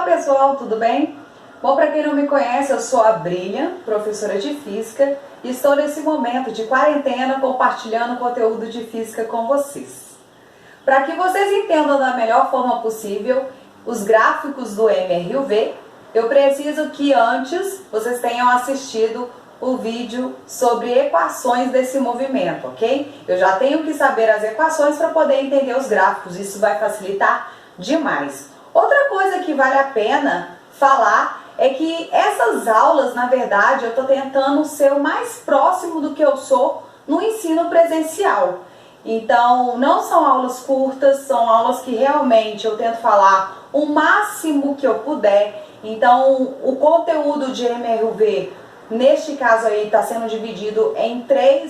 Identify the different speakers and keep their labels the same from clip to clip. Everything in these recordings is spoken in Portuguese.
Speaker 1: Olá pessoal, tudo bem? Bom, para quem não me conhece, eu sou a Brilha, professora de Física, e estou nesse momento de quarentena compartilhando conteúdo de Física com vocês. Para que vocês entendam da melhor forma possível os gráficos do MRUV, eu preciso que antes vocês tenham assistido o vídeo sobre equações desse movimento, ok? Eu já tenho que saber as equações para poder entender os gráficos, isso vai facilitar demais. Outra coisa que vale a pena falar é que essas aulas, na verdade, eu estou tentando ser o mais próximo do que eu sou no ensino presencial. Então, não são aulas curtas, são aulas que realmente eu tento falar o máximo que eu puder. Então, o conteúdo de MRUV, neste caso aí, está sendo dividido em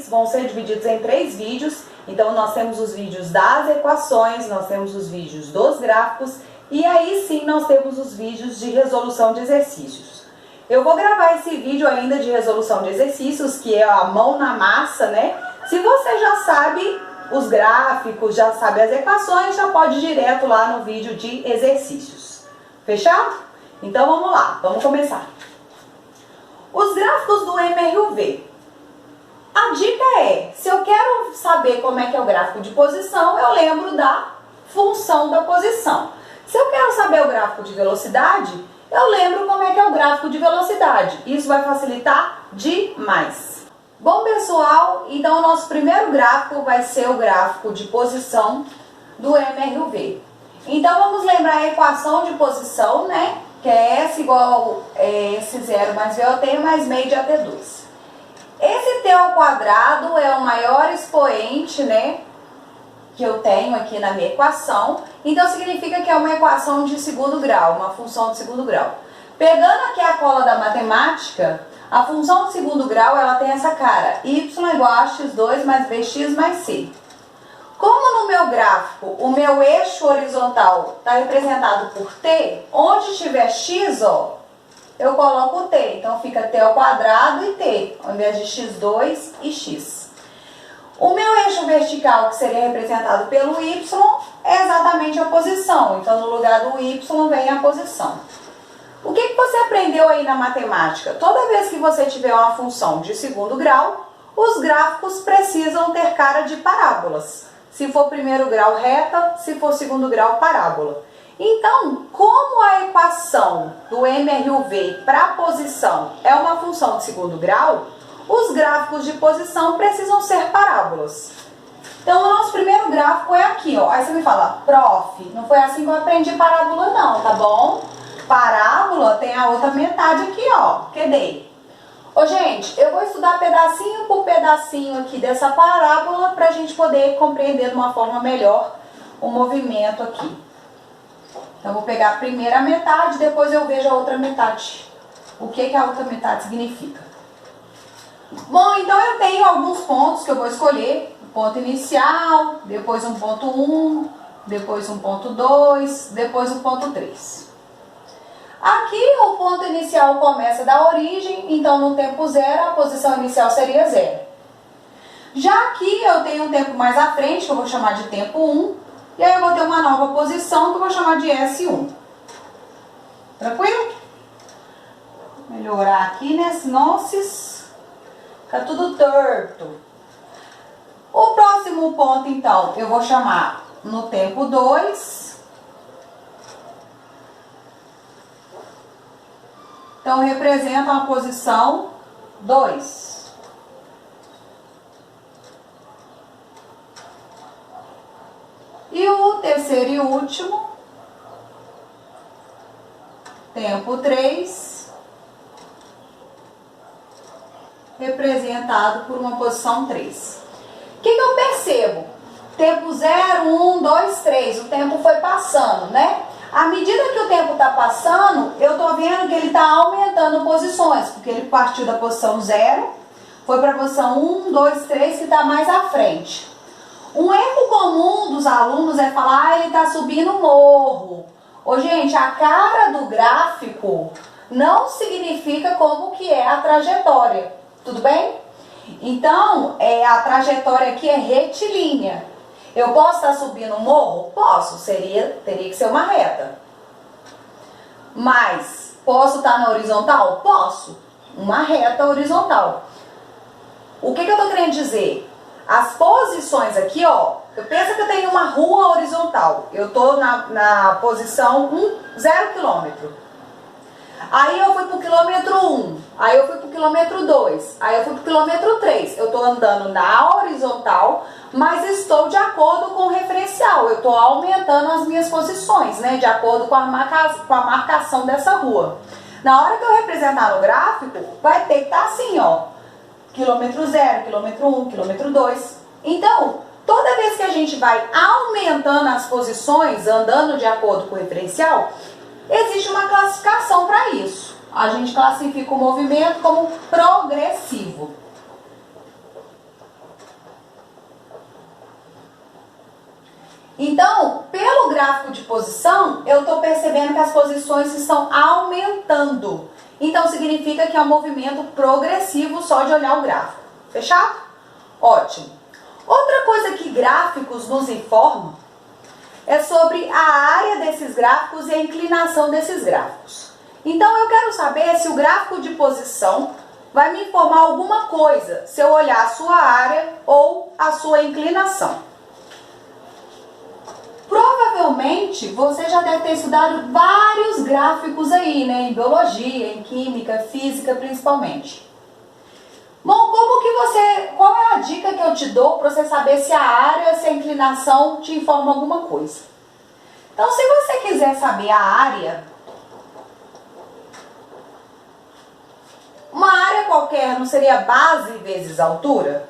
Speaker 1: vão ser divididos em 3 vídeos. Então, nós temos os vídeos das equações, nós temos os vídeos dos gráficos e aí sim nós temos os vídeos de resolução de exercícios. Eu vou gravar esse vídeo ainda de resolução de exercícios, que é a mão na massa, né? Se você já sabe os gráficos, já sabe as equações, já pode ir direto lá no vídeo de exercícios. Fechado? Então vamos lá, vamos começar. Os gráficos do MRUV. A dica é, se eu quero saber como é que é o gráfico de posição, eu lembro da função da posição. Se eu quero saber o gráfico de velocidade, eu lembro como é que é o gráfico de velocidade. Isso vai facilitar demais. Bom, pessoal, então o nosso primeiro gráfico vai ser o gráfico de posição do MRUV. Então vamos lembrar a equação de posição, né? Que é S igual a S0 mais VOT mais meio de AT2. Esse T ao quadrado é o maior expoente, né, que eu tenho aqui na minha equação. Então significa que é uma equação de segundo grau, uma função de segundo grau. Pegando aqui a cola da matemática, a função de segundo grau ela tem essa cara, y igual a x2 mais bx mais c. Como no meu gráfico o meu eixo horizontal está representado por t, onde tiver x, ó, eu coloco t. Então fica t ao quadrado e t, ao invés de x2 e x. O meu eixo vertical, que seria representado pelo y, é exatamente a posição. Então no lugar do y vem a posição. O que você aprendeu aí na matemática? Toda vez que você tiver uma função de segundo grau, os gráficos precisam ter cara de parábolas. Se for primeiro grau, reta, se for segundo grau, parábola. Então, como a equação do MRUV para posição é uma função de segundo grau, os gráficos de posição precisam ser parábolas. Então, o nosso primeiro gráfico é aqui, ó. Aí você me fala, prof, não foi assim que eu aprendi parábola não, tá bom? Parábola tem a outra metade aqui, ó. Cadê? Ô, gente, eu vou estudar pedacinho por pedacinho aqui dessa parábola para a gente poder compreender de uma forma melhor o movimento aqui. Então, eu vou pegar a primeira metade, depois eu vejo a outra metade. O que a outra metade significa? Bom, então eu tenho alguns pontos que eu vou escolher. O ponto inicial, depois um ponto 1, depois um ponto 2, depois um ponto 3. Aqui o ponto inicial começa da origem, então no tempo zero a posição inicial seria 0. Já aqui eu tenho um tempo mais à frente, que eu vou chamar de tempo 1, e aí eu vou ter uma nova posição que eu vou chamar de S1. Tranquilo? Vou melhorar aqui, né? Senão fica tudo torto. O próximo ponto, então, eu vou chamar no tempo 2. Então, representa a posição 2. E o terceiro e último, tempo 3, representado por uma posição 3. O que eu percebo? Tempo 0, 1, 2, 3, o tempo foi passando, né? À medida que o tempo está passando, eu estou vendo que ele está aumentando posições, porque ele partiu da posição 0, foi para a posição 1, 2, 3, que está mais à frente. Um erro comum dos alunos é falar, ele está subindo o morro. Ô, gente, a cara do gráfico não significa como que é a trajetória, tudo bem? Então, a trajetória aqui é retilínea. Eu posso estar subindo um morro? Posso, teria que ser uma reta. Mas posso estar na horizontal? Posso. Uma reta horizontal. O que eu estou querendo dizer? As posições aqui, ó, eu penso que eu tenho uma rua horizontal. Eu estou na posição 0 km. Aí eu fui pro quilômetro 1, aí eu fui pro quilômetro 2, aí eu fui pro quilômetro 3. Eu estou andando na horizontal, mas estou de acordo com o referencial. Eu estou aumentando as minhas posições, né? De acordo com a marcação dessa rua. Na hora que eu representar no gráfico, vai ter que estar assim, ó. Quilômetro 0, quilômetro 1, quilômetro 2. Então, toda vez que a gente vai aumentando as posições, andando de acordo com o referencial, existe uma classificação para isso. A gente classifica o movimento como progressivo. Então, pelo gráfico de posição, eu estou percebendo que as posições estão aumentando. Então, significa que é um movimento progressivo só de olhar o gráfico. Fechado? Ótimo. Outra coisa que gráficos nos informam é sobre a área desses gráficos e a inclinação desses gráficos. Então, eu quero saber se o gráfico de posição vai me informar alguma coisa, se eu olhar a sua área ou a sua inclinação. Provavelmente, você já deve ter estudado vários gráficos aí, né? Em biologia, em química, física principalmente. Bom, qual é a dica que eu te dou para você saber se a área, se a inclinação te informa alguma coisa? Então, se você quiser saber a área, uma área qualquer não seria base vezes altura?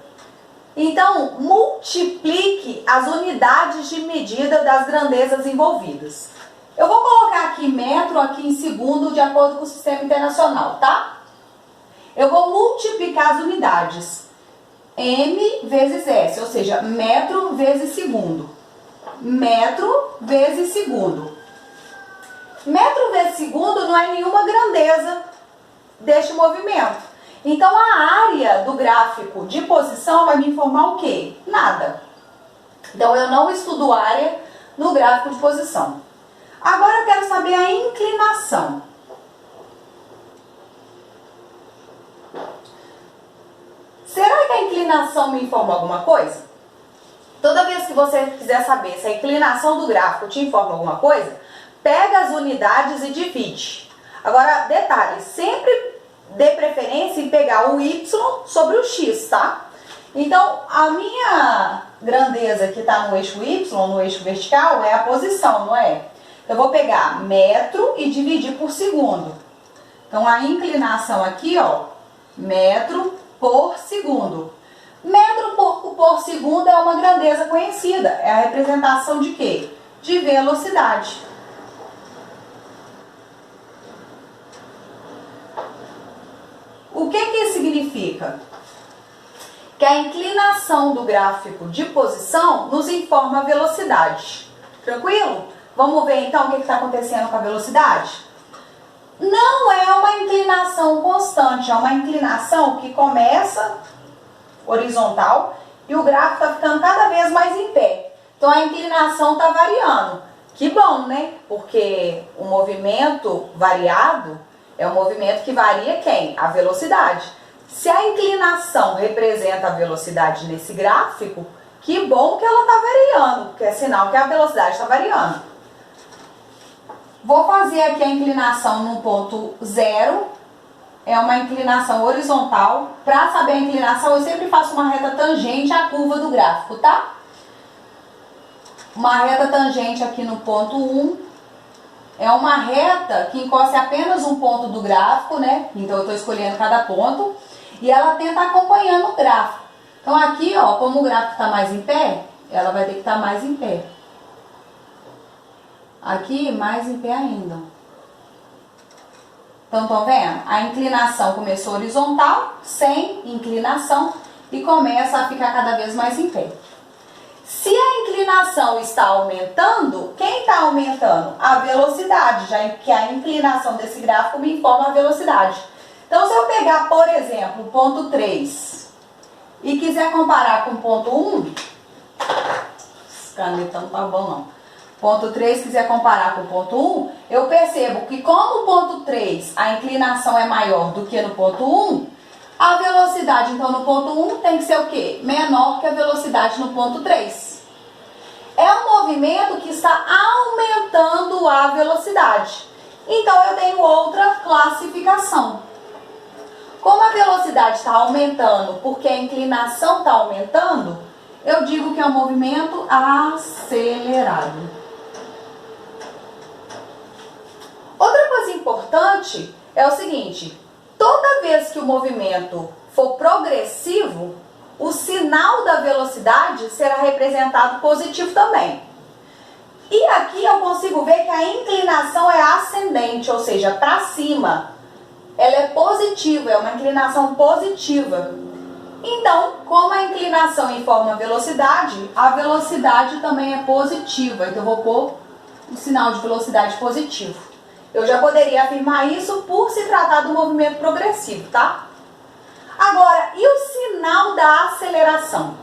Speaker 1: Então, multiplique as unidades de medida das grandezas envolvidas. Eu vou colocar aqui metro, aqui em segundo, de acordo com o sistema internacional, tá? Eu vou multiplicar as unidades. M vezes S, ou seja, metro vezes segundo. Metro vezes segundo. Metro vezes segundo não é nenhuma grandeza deste movimento. Então, a área do gráfico de posição vai me informar o quê? Nada. Então, eu não estudo área no gráfico de posição. Agora, eu quero saber a inclinação. Será que a inclinação me informa alguma coisa? Toda vez que você quiser saber se a inclinação do gráfico te informa alguma coisa, pega as unidades e divide. Agora, detalhe, sempre dê preferência em pegar o Y sobre o X, tá? Então, a minha grandeza que está no eixo Y, no eixo vertical, é a posição, não é? Eu vou pegar metro e dividir por segundo. Então, a inclinação aqui, ó, metro por segundo. Metro por segundo é uma grandeza conhecida. É a representação de quê? De velocidade. O que isso significa? Que a inclinação do gráfico de posição nos informa a velocidade. Tranquilo? Vamos ver então o que está acontecendo com a velocidade? Não é uma inclinação constante, é uma inclinação que começa horizontal e o gráfico está ficando cada vez mais em pé. Então a inclinação está variando. Que bom, né? Porque o movimento variado é um movimento que varia quem? A velocidade. Se a inclinação representa a velocidade nesse gráfico, que bom que ela está variando, porque é sinal que a velocidade está variando. Vou fazer aqui a inclinação no ponto 0, é uma inclinação horizontal. Para saber a inclinação, eu sempre faço uma reta tangente à curva do gráfico, tá? Uma reta tangente aqui no ponto 1. É uma reta que encosta apenas um ponto do gráfico, né? Então eu estou escolhendo cada ponto. E ela tenta acompanhando o gráfico. Então aqui, ó, como o gráfico está mais em pé, ela vai ter que estar mais em pé. Aqui, mais em pé ainda. Então, estão vendo? A inclinação começou horizontal, sem inclinação, e começa a ficar cada vez mais em pé. Se a inclinação está aumentando, quem está aumentando? A velocidade, já que a inclinação desse gráfico me informa a velocidade. Então, se eu pegar, por exemplo, o ponto 3 e quiser comparar com o ponto 1, esse caneta não tá bom não. ponto 3 quiser comparar com o ponto 1, eu percebo que como o ponto 3 a inclinação é maior do que no ponto 1, a velocidade então no ponto 1 tem que ser o quê? Menor que a velocidade no ponto 3. É um movimento que está aumentando a velocidade. Então eu tenho outra classificação. Como a velocidade está aumentando porque a inclinação está aumentando, eu digo que é um movimento acelerado. Outra coisa importante é o seguinte: toda vez que o movimento for progressivo, o sinal da velocidade será representado positivo também. E aqui eu consigo ver que a inclinação é ascendente, ou seja, para cima. Ela é positiva, é uma inclinação positiva. Então, como a inclinação informa a velocidade também é positiva. Então, eu vou pôr o sinal de velocidade positivo. Eu já poderia afirmar isso por se tratar do movimento progressivo, tá? Agora, e o sinal da aceleração?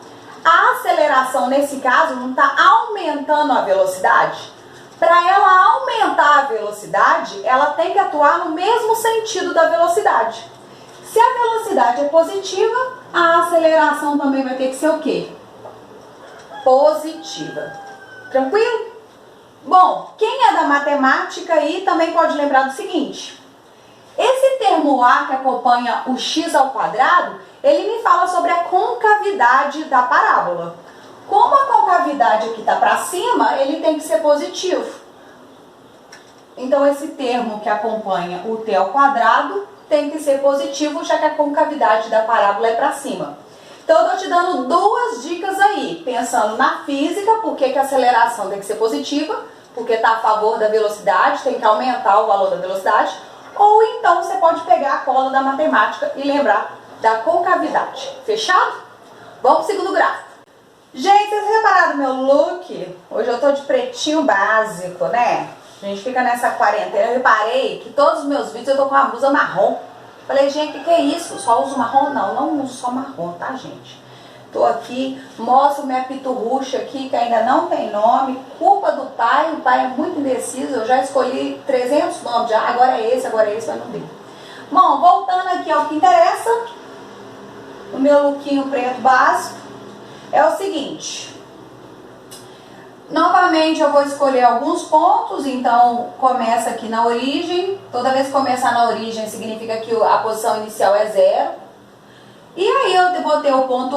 Speaker 1: A aceleração, nesse caso, não está aumentando a velocidade? Para ela aumentar a velocidade, ela tem que atuar no mesmo sentido da velocidade. Se a velocidade é positiva, a aceleração também vai ter que ser o quê? Positiva. Tranquilo? Bom, quem é da matemática aí também pode lembrar do seguinte: esse termo A que acompanha o x ao quadrado, ele me fala sobre a concavidade da parábola. Como a concavidade aqui está para cima, ele tem que ser positivo. Então, esse termo que acompanha o t ao quadrado tem que ser positivo, já que a concavidade da parábola é para cima. Então, eu estou te dando duas dicas aí, pensando na física, porque que a aceleração tem que ser positiva, porque está a favor da velocidade, tem que aumentar o valor da velocidade. Ou então, você pode pegar a cola da matemática e lembrar da concavidade. Fechado? Vamos para o segundo gráfico. Gente, vocês repararam meu look? Hoje eu tô de pretinho básico, né? A gente fica nessa quarentena. Eu reparei que todos os meus vídeos eu tô com uma blusa marrom. Falei, gente, que é isso? Só uso marrom? Não, não uso só marrom, tá, gente? Tô aqui, mostro minha piturrucha aqui, que ainda não tem nome. Culpa do pai, o pai é muito indeciso. Eu já escolhi 300 nomes já. Agora é esse, mas não deu. Bom, voltando aqui ao que interessa. O meu lookinho preto básico. É o seguinte, novamente eu vou escolher alguns pontos, então começa aqui na origem. Toda vez que começar na origem significa que a posição inicial é 0. E aí eu vou ter o ponto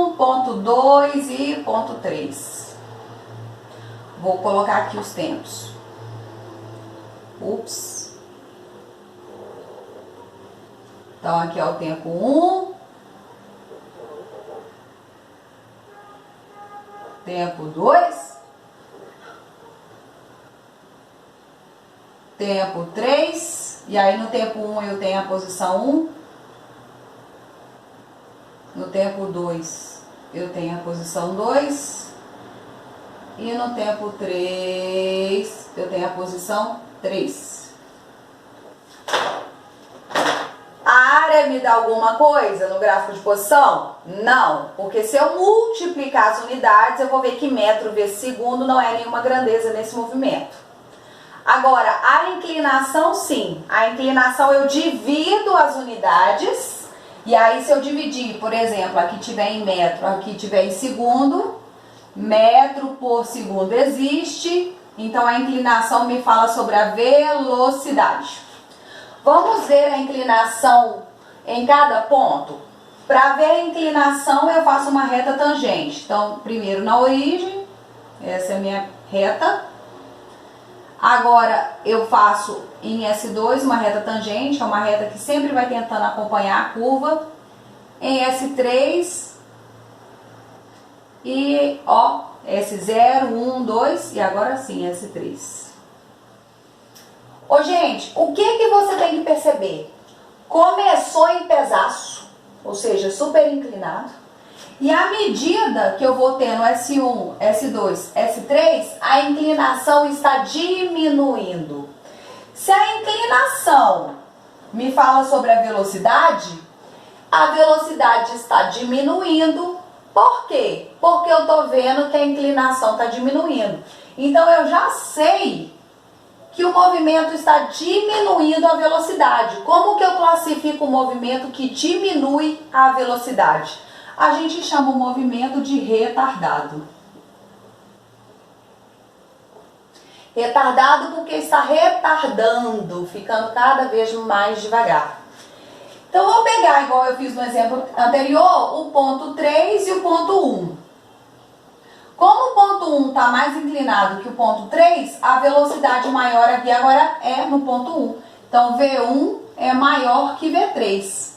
Speaker 1: 1, ponto 2 e ponto 3. Vou colocar aqui os tempos. Ups. Então aqui é o tempo 1. Tempo 2, tempo 3, e aí no tempo 1 eu tenho a posição 1, no tempo 2 eu tenho a posição 2, e no tempo 3 eu tenho a posição 3. A área me dá alguma coisa no gráfico de posição? Não, porque se eu multiplicar as unidades, eu vou ver que metro vezes segundo não é nenhuma grandeza nesse movimento. Agora, a inclinação sim. A inclinação eu divido as unidades, e aí se eu dividir, por exemplo, aqui tiver em metro, aqui tiver em segundo, metro por segundo existe, então a inclinação me fala sobre a velocidade. Vamos ver a inclinação em cada ponto? Para ver a inclinação, eu faço uma reta tangente. Então, primeiro na origem, essa é a minha reta. Agora, eu faço em S2 uma reta tangente, é uma reta que sempre vai tentando acompanhar a curva. Em S3, e ó, S0, 1, 2, e agora sim, S3. Ô, gente, o que você tem que perceber? Começou em pesaço, ou seja, super inclinado. E à medida que eu vou tendo S1, S2, S3, a inclinação está diminuindo. Se a inclinação me fala sobre a velocidade está diminuindo. Por quê? Porque eu estou vendo que a inclinação está diminuindo. Então eu já sei que o movimento está diminuindo a velocidade. Como que eu classifico o movimento que diminui a velocidade? A gente chama o movimento de retardado. Retardado porque está retardando, ficando cada vez mais devagar. Então, eu vou pegar, igual eu fiz no exemplo anterior, o ponto 3 e o ponto 1. Como o ponto 1 está mais inclinado que o ponto 3, a velocidade maior aqui agora é no ponto 1. Então, V1 é maior que V3.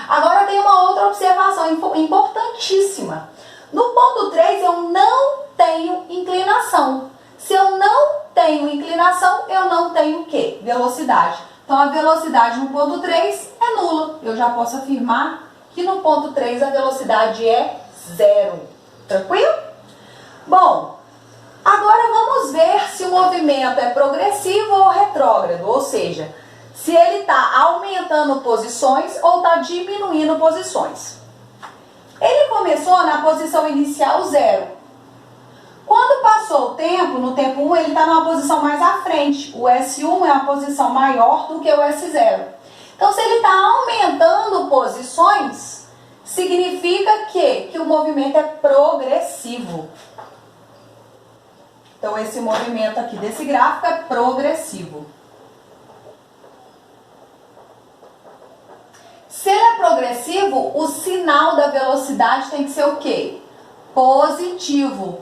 Speaker 1: Agora, tem uma outra observação importantíssima. No ponto 3, eu não tenho inclinação. Se eu não tenho inclinação, eu não tenho o quê? Velocidade. Então, a velocidade no ponto 3 é nula. Eu já posso afirmar que no ponto 3 a velocidade é zero. Tranquilo? Bom, agora vamos ver se o movimento é progressivo ou retrógrado, ou seja, se ele está aumentando posições ou está diminuindo posições. Ele começou na posição inicial 0. Quando passou o tempo, no tempo 1, ele está numa posição mais à frente. O S1 é uma posição maior do que o S0. Então, se ele está aumentando posições, significa que o movimento é progressivo. Então, esse movimento aqui desse gráfico é progressivo. Se ele é progressivo, o sinal da velocidade tem que ser o quê? Positivo.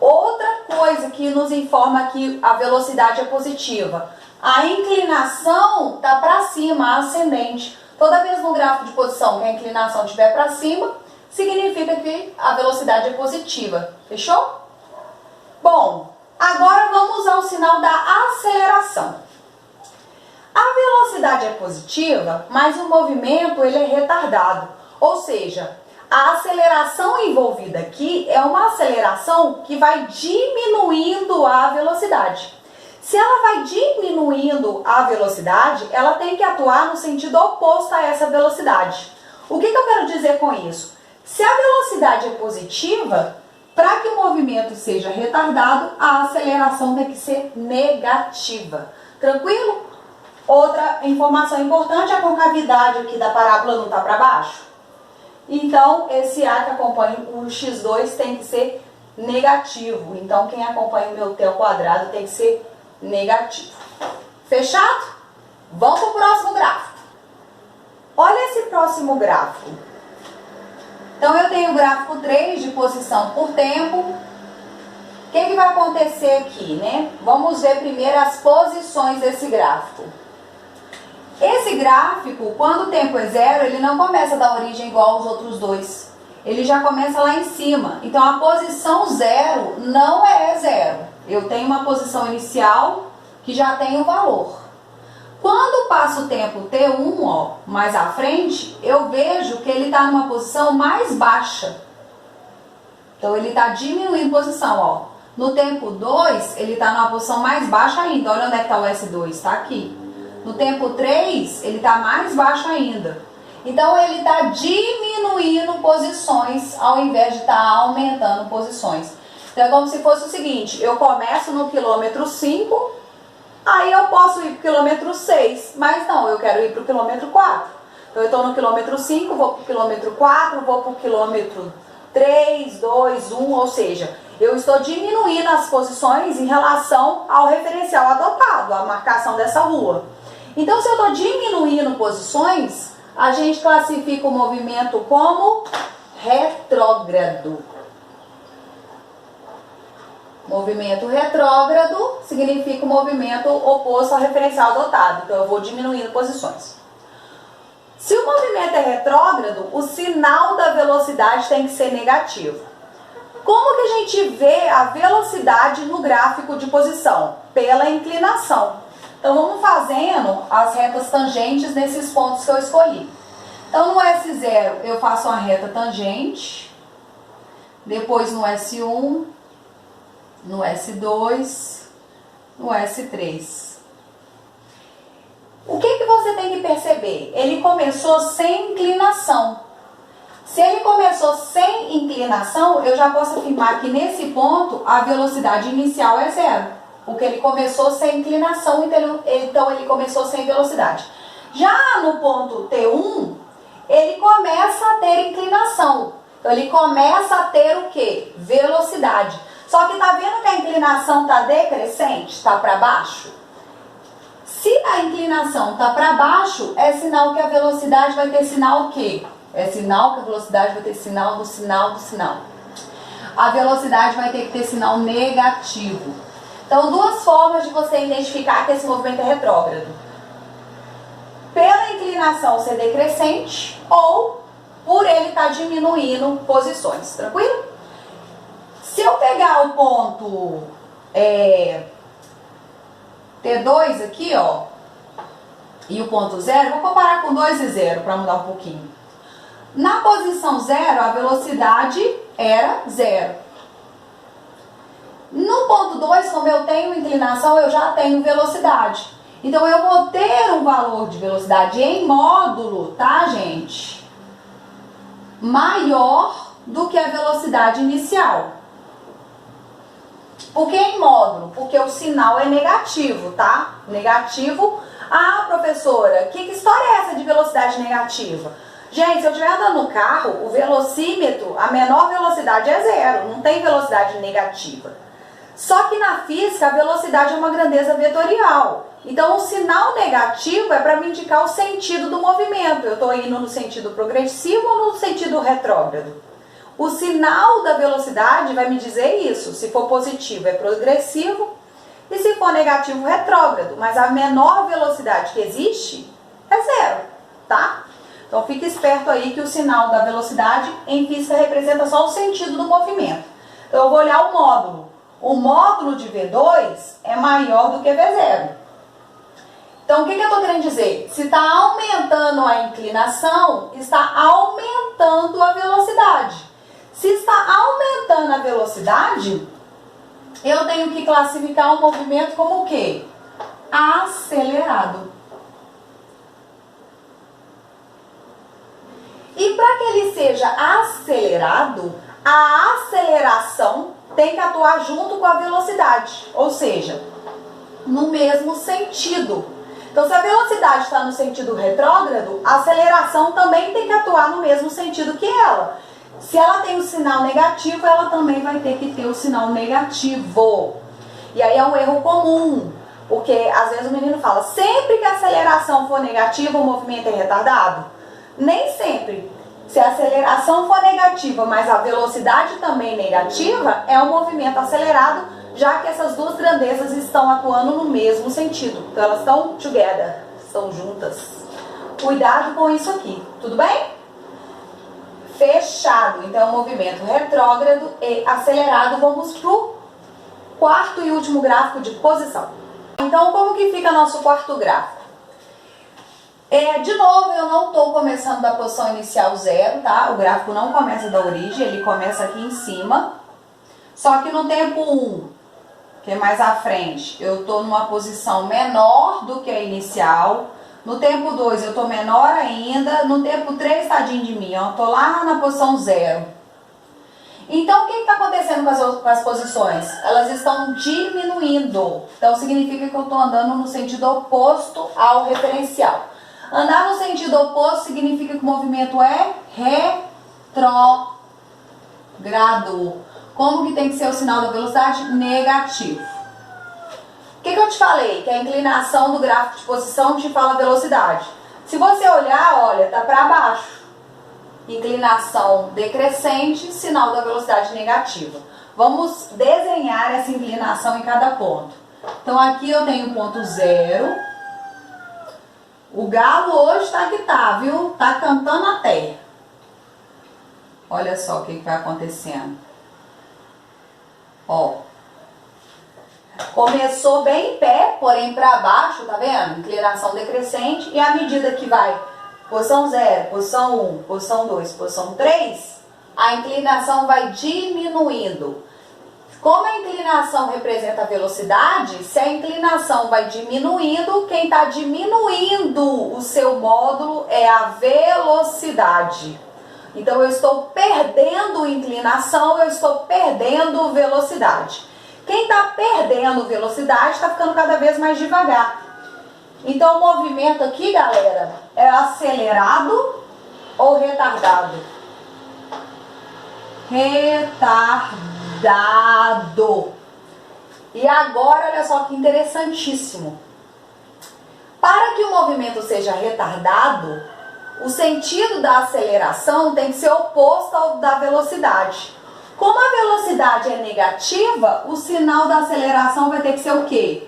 Speaker 1: Outra coisa que nos informa que a velocidade é positiva. A inclinação está para cima, ascendente. Toda vez no gráfico de posição que a inclinação estiver para cima, significa que a velocidade é positiva. Fechou? Bom, agora vamos ao sinal da aceleração. A velocidade é positiva, mas o movimento ele é retardado. Ou seja, a aceleração envolvida aqui é uma aceleração que vai diminuindo a velocidade. Se ela vai diminuindo a velocidade, ela tem que atuar no sentido oposto a essa velocidade. O que eu quero dizer com isso? Se a velocidade é positiva, para que o movimento seja retardado, a aceleração tem que ser negativa. Tranquilo? Outra informação importante, a concavidade aqui da parábola não está para baixo? Então, esse A que acompanha o x2 tem que ser negativo. Então, quem acompanha o meu T ao quadrado tem que ser negativo. Fechado? Vamos para o próximo gráfico. Olha esse próximo gráfico. Então, eu tenho o gráfico 3 de posição por tempo. O que vai acontecer aqui, né? Vamos ver primeiro as posições desse gráfico. Esse gráfico, quando o tempo é zero, ele não começa da origem igual aos outros dois. Ele já começa lá em cima. Então, a posição zero não é zero. Eu tenho uma posição inicial que já tem o valor. Quando passa o tempo T1, ó, mais à frente, eu vejo que ele está numa posição mais baixa. Então, ele está diminuindo posição, ó. No tempo 2, ele está numa posição mais baixa ainda. Olha onde é que está o S2, está aqui. No tempo 3, ele está mais baixo ainda. Então, ele está diminuindo posições ao invés de estar aumentando posições. Então, é como se fosse o seguinte, eu começo no quilômetro 5, aí eu posso ir para o quilômetro 6, mas não, eu quero ir para o quilômetro 4. Então, eu estou no quilômetro 5, vou para o quilômetro 4, vou para o quilômetro 3, 2, 1, ou seja, eu estou diminuindo as posições em relação ao referencial adotado, a marcação dessa rua. Então, se eu estou diminuindo posições, a gente classifica o movimento como retrógrado. Movimento retrógrado significa o movimento oposto ao referencial adotado. Então, eu vou diminuindo posições. Se o movimento é retrógrado, o sinal da velocidade tem que ser negativo. Como que a gente vê a velocidade no gráfico de posição? Pela inclinação. Então, vamos fazendo as retas tangentes nesses pontos que eu escolhi. Então, no S0, eu faço uma reta tangente. Depois, no S1, no S2, no S3. O que você tem que perceber? Ele começou sem inclinação. Se ele começou sem inclinação, eu já posso afirmar que nesse ponto a velocidade inicial é zero, porque ele começou sem inclinação, então ele começou sem velocidade. Já no ponto T1, ele começa a ter inclinação, então ele começa a ter o quê? Velocidade. Só que tá vendo que a inclinação está decrescente, está para baixo? Se a inclinação está para baixo, é sinal que a velocidade vai ter sinal o quê? É sinal que a velocidade vai ter sinal do sinal do sinal. A velocidade vai ter que ter sinal negativo. Então, duas formas de você identificar que esse movimento é retrógrado. Pela inclinação ser decrescente ou por ele estar diminuindo posições. Tranquilo? Se eu pegar o ponto T2 aqui, ó, e o ponto 0, vou comparar com 2 e 0 para mudar um pouquinho. Na posição 0, a velocidade era 0. No ponto 2, como eu tenho inclinação, eu já tenho velocidade. Então, eu vou ter um valor de velocidade em módulo, tá, gente? Maior do que a velocidade inicial. Por que em módulo? Porque o sinal é negativo, tá? Negativo. Ah, professora, que história é essa de velocidade negativa? Gente, se eu estiver andando no carro, o velocímetro, a menor velocidade é zero, não tem velocidade negativa. Só que na física, a velocidade é uma grandeza vetorial. Então, o sinal negativo é para me indicar o sentido do movimento. Eu estou indo no sentido progressivo ou no sentido retrógrado? O sinal da velocidade vai me dizer isso. Se for positivo, é progressivo. E se for negativo, retrógrado. Mas a menor velocidade que existe é zero, tá? Então, fique esperto aí que o sinal da velocidade em física representa só o sentido do movimento. Então, eu vou olhar o módulo. O módulo de V2 é maior do que V0. Então, o que eu estou querendo dizer? Se está aumentando a inclinação, está aumentando a velocidade. Se está aumentando a velocidade, eu tenho que classificar o movimento como o quê? Acelerado. E para que ele seja acelerado, a aceleração tem que atuar junto com a velocidade, ou seja, no mesmo sentido. Então, se a velocidade está no sentido retrógrado, a aceleração também tem que atuar no mesmo sentido que ela. Se ela tem o sinal negativo, ela também vai ter que ter o sinal negativo. E aí é um erro comum, porque às vezes o menino fala, sempre que a aceleração for negativa, o movimento é retardado? Nem sempre. Se a aceleração for negativa, mas a velocidade também negativa, é um movimento acelerado, já que essas duas grandezas estão atuando no mesmo sentido. Então elas estão together, estão juntas. Cuidado com isso aqui, tudo bem? Fechado. Então é um movimento retrógrado e acelerado. Vamos para o quarto e último gráfico de posição. Então, como que fica nosso quarto gráfico? De novo, eu não estou começando da posição inicial 0, tá? O gráfico não começa da origem, ele começa aqui em cima. Só que no tempo 1, que é mais à frente, eu estou numa posição menor do que a inicial. No tempo 2, eu estou menor ainda. No tempo 3, tadinho de mim, eu estou lá na posição 0. Então, o que está acontecendo com as posições? Elas estão diminuindo. Então, significa que eu estou andando no sentido oposto ao referencial. Andar no sentido oposto significa que o movimento é retrógrado. Como que tem que ser o sinal da velocidade? Negativo. O que eu te falei? Que a inclinação do gráfico de posição te fala a velocidade. Se você olhar, olha, tá para baixo. Inclinação decrescente, sinal da velocidade negativa. Vamos desenhar essa inclinação em cada ponto. Então, aqui eu tenho o ponto 0. O galo hoje tá que tá, viu? Tá cantando a terra. Olha só o que vai acontecendo. Ó. Começou bem em pé, porém para baixo, tá vendo? Inclinação decrescente. E à medida que vai posição 0, posição 1, posição 2, posição 3, a inclinação vai diminuindo. Como a inclinação representa a velocidade, se a inclinação vai diminuindo, quem está diminuindo o seu módulo é a velocidade. Então eu estou perdendo inclinação, eu estou perdendo velocidade. Quem está perdendo velocidade está ficando cada vez mais devagar. Então o movimento aqui, galera, é acelerado ou retardado? Retardado. E agora, olha só que interessantíssimo. Para que o movimento seja retardado, o sentido da aceleração tem que ser oposto ao da velocidade. Como a velocidade é negativa, o sinal da aceleração vai ter que ser o quê?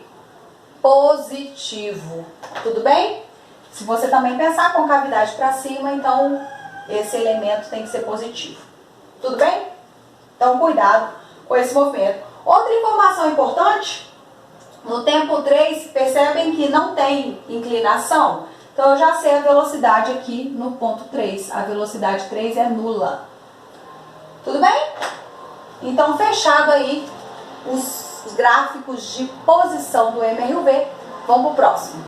Speaker 1: Positivo. Tudo bem? Se você também pensar com cavidade para cima, então esse elemento tem que ser positivo. Tudo bem? Então cuidado com esse movimento. Outra informação importante, no tempo 3, percebem que não tem inclinação? Então eu já sei a velocidade aqui no ponto 3. A velocidade 3 é nula. Tudo bem? Então fechado aí os gráficos de posição do MRV. Vamos para o próximo.